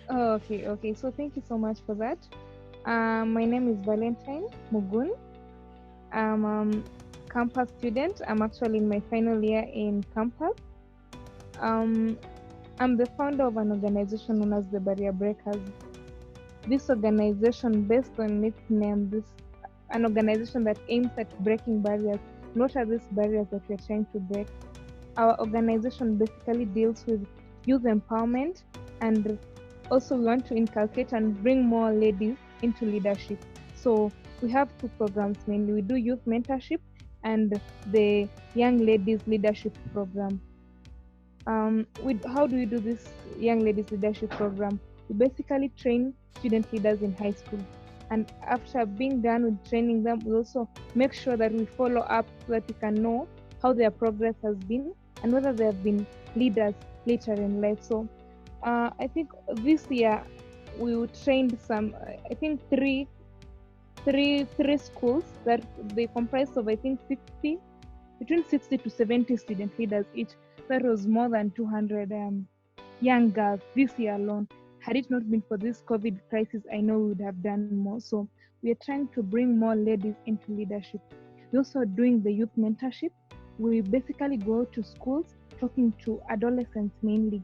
Oh, okay. So thank you so much for that. My name is Valentine Mugun. I'm campus student. I'm actually in my final year in campus. Um, I'm the founder of an organization known as the Barrier Breakers. This organization, based on its name, this an organization that aims at breaking barriers. What are these barriers that we're trying to break? Our organization basically deals with youth empowerment, and also we want to inculcate and bring more ladies into leadership. So we have two programs mainly. We do youth mentorship and the young ladies leadership program. How do we do this young ladies leadership program? We basically train student leaders in high school, and after being done with training them, we also make sure that we follow up so that we can know how their progress has been and whether they have been leaders later in life. So I think this year we trained some, I think three schools that they comprise of, I think, 60, between 60 to 70 student leaders each. That was more than 200 young girls this year alone. Had it not been for this COVID crisis, I know we would have done more. So we are trying to bring more ladies into leadership. We're also doing the youth mentorship. We basically go to schools talking to adolescents mainly.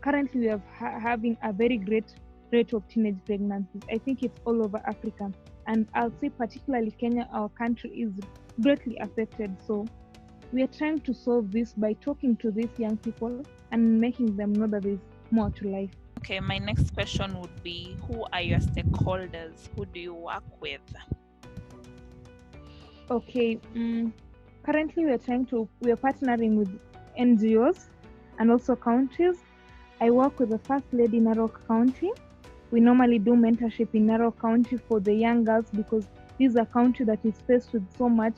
Currently, we are having a very great rate of teenage pregnancies. I think it's all over Africa. And I'll say particularly Kenya, our country is greatly affected. So we are trying to solve this by talking to these young people and making them know that there's more to life. Okay, my next question would be, who are your stakeholders? Who do you work with? Okay, currently we are partnering with NGOs and also counties. I work with the First Lady in Narok County. We normally do mentorship in Narok County for the young girls because this is a county that is faced with so much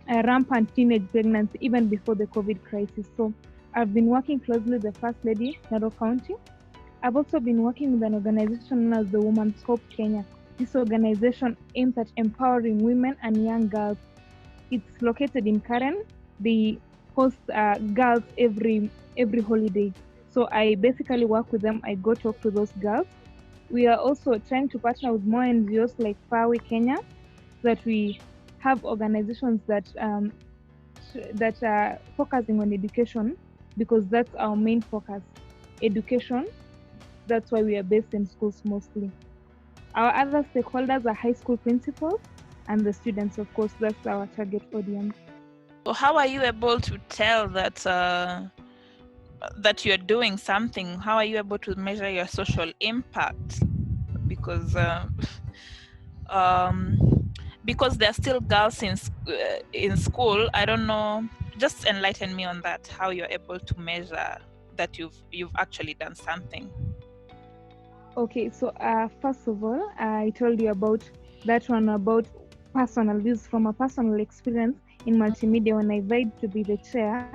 rampant teenage pregnancy even before the COVID crisis. So I've been working closely with the First Lady, Narok County. I've also been working with an organization known as the Women's Hope Kenya. This organization aims at empowering women and young girls. It's located in Karen. They host girls every holiday. So I basically work with them. I go talk to those girls. We are also trying to partner with more NGOs like Fawe Kenya, so that we have organizations that are focusing on education, because that's our main focus, education. That's why we are based in schools mostly. Our other stakeholders are high school principals and the students, of course. That's our target audience. So how are you able to tell that you're doing something? How are you able to measure your social impact? Because because there are still girls in school. I don't know. Just enlighten me on that. How you're able to measure that you've actually done something. Okay, so first of all, I told you about that one about personal. This is from a personal experience in multimedia when I vied to be the chair,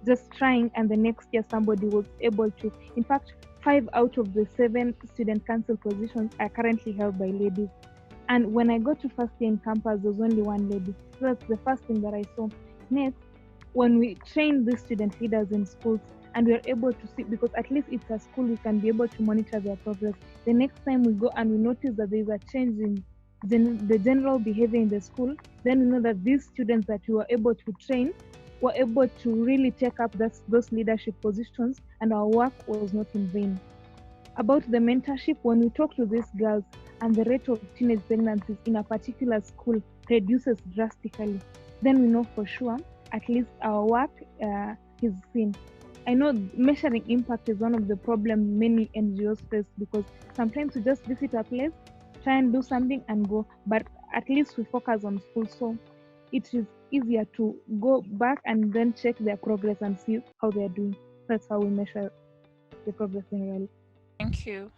just trying, and the next year somebody was able to. In fact, 5 out of the 7 student council positions are currently held by ladies. And when I got to first year in campus, there was only one lady. So that's the first thing that I saw. Next, when we train these student leaders in schools, and we are able to see, because at least it's a school, we can be able to monitor their progress. The next time we go and we notice that there is a change in the general behavior in the school, then we know that these students that we were able to train were able to really take up those leadership positions, and our work was not in vain. About the mentorship, when we talk to these girls and the rate of teenage pregnancies in a particular school reduces drastically, then we know for sure at least our work is seen. I know measuring impact is one of the problems many NGOs face, because sometimes we just visit a place, try and do something and go, but at least we focus on school. So it is easier to go back and then check their progress and see how they are doing. That's how we measure the progress generally. Thank you.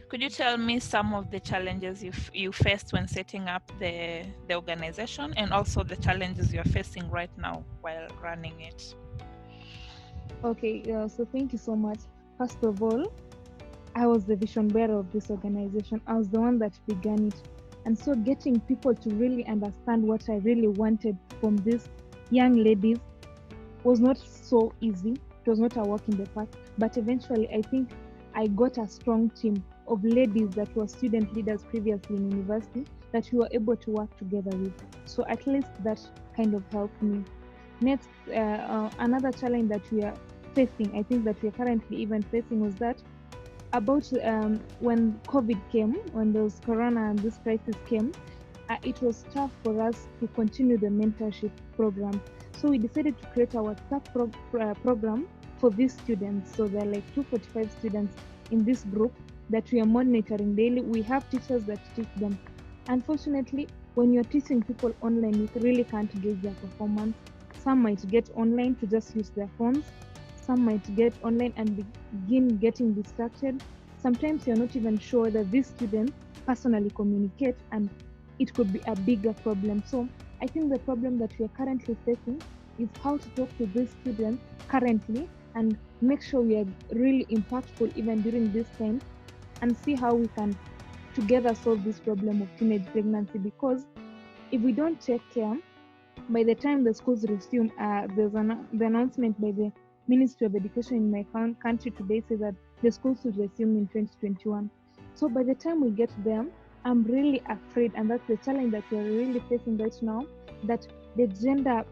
Could you tell me some of the challenges you faced when setting up the organization, and also the challenges you're facing right now while running it? Okay, so thank you so much. First of all, I was the vision bearer of this organization. I was the one that began it. And so getting people to really understand what I really wanted from these young ladies was not so easy. It was not a walk in the park. But eventually, I think I got a strong team of ladies that were student leaders previously in university that we were able to work together with. So at least that kind of helped me. Next, another challenge that we are facing, I think that we are currently even facing, was that about when COVID came, when those corona and this crisis came, it was tough for us to continue the mentorship program. So we decided to create our WhatsApp program for these students. So there are like 245 students in this group that we are monitoring daily. We have teachers that teach them. Unfortunately, when you're teaching people online, you really can't gauge their performance. Some might get online to just use their phones. Some might get online and begin getting distracted. Sometimes you're not even sure that these students personally communicate, and it could be a bigger problem. So I think the problem that we are currently facing is how to talk to these students currently and make sure we are really impactful even during this time, and see how we can together solve this problem of teenage pregnancy. Because if we don't take care, by the time the schools resume, there's the announcement by the Ministry of Education in my country today says that the schools will resume in 2021. So by the time we get there, I'm really afraid, and that's the challenge that we're really facing right now, that the gender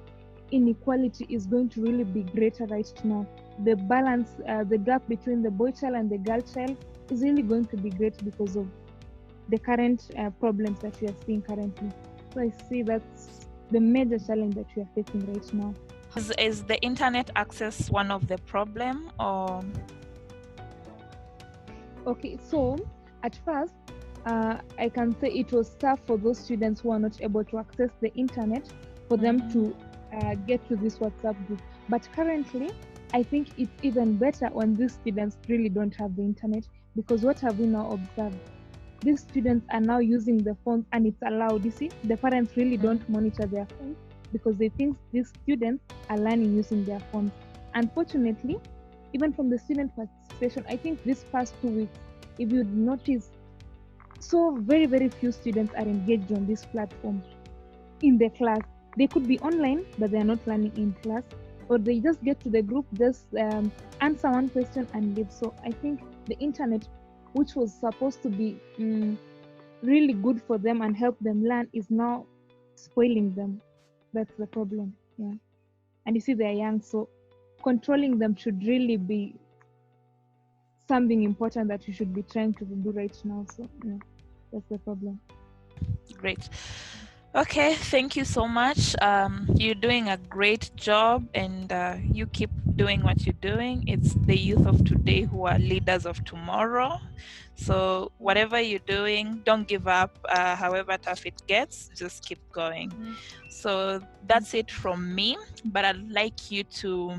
inequality is going to really be greater right now. The balance, the gap between the boy child and the girl child is really going to be great because of the current problems that we are seeing currently. So I see that's the major challenge that we are facing right now. Is the internet access one of the problem, or? Okay, so at first, I can say it was tough for those students who are not able to access the internet for them to get to this WhatsApp group. But currently, I think it's even better when these students really don't have the internet, because what have we now observed? These students are now using the phones, and it's allowed. You see, the parents really don't monitor their phones because they think these students are learning using their phones. Unfortunately, even from the student participation, I think these past 2 weeks, if you notice, so very, very few students are engaged on this platform in the class. They could be online, but they are not learning in class, or they just get to the group, just answer one question and leave. So I think the internet, which was supposed to be really good for them and help them learn, is now spoiling them. That's the problem. Yeah. And you see, they're young, so controlling them should really be something important that you should be trying to do right now. So yeah, that's the problem. Great. Okay, thank you so much. You're doing a great job, and you keep doing what you're doing. It's the youth of today who are leaders of tomorrow. So whatever you're doing, don't give up. However tough it gets, just keep going. So that's it from me. But I'd like you to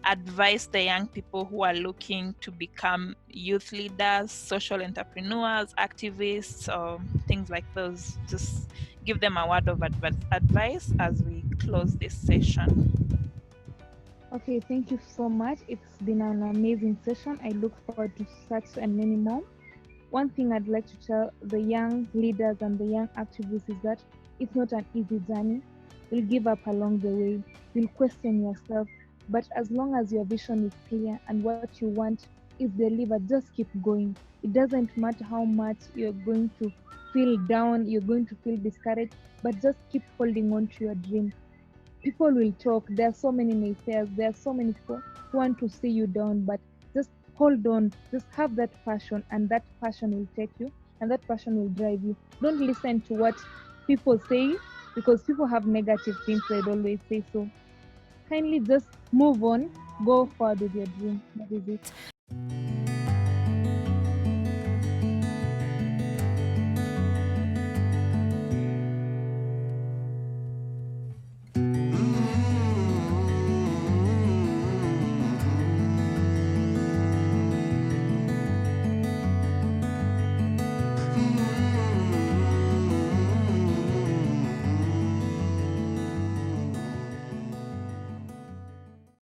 advise the young people who are looking to become youth leaders, social entrepreneurs, activists, or things like those. Just give them a word of advice as we close this session. Okay, thank you so much. It's been an amazing session. I look forward to such and many more. One thing I'd like to tell the young leaders and the young activists is that it's not an easy journey. You'll give up along the way. You'll question yourself. But as long as your vision is clear and what you want is delivered, just keep going. It doesn't matter how much you're going to feel down, you're going to feel discouraged, but just keep holding on to your dream. People will talk. There are so many naysayers. There are so many people who want to see you down, but just hold on. Just have that passion, and that passion will take you, and that passion will drive you. Don't listen to what people say, because people have negative things they'd always say. So kindly just move on, go forward with your dream. That is it.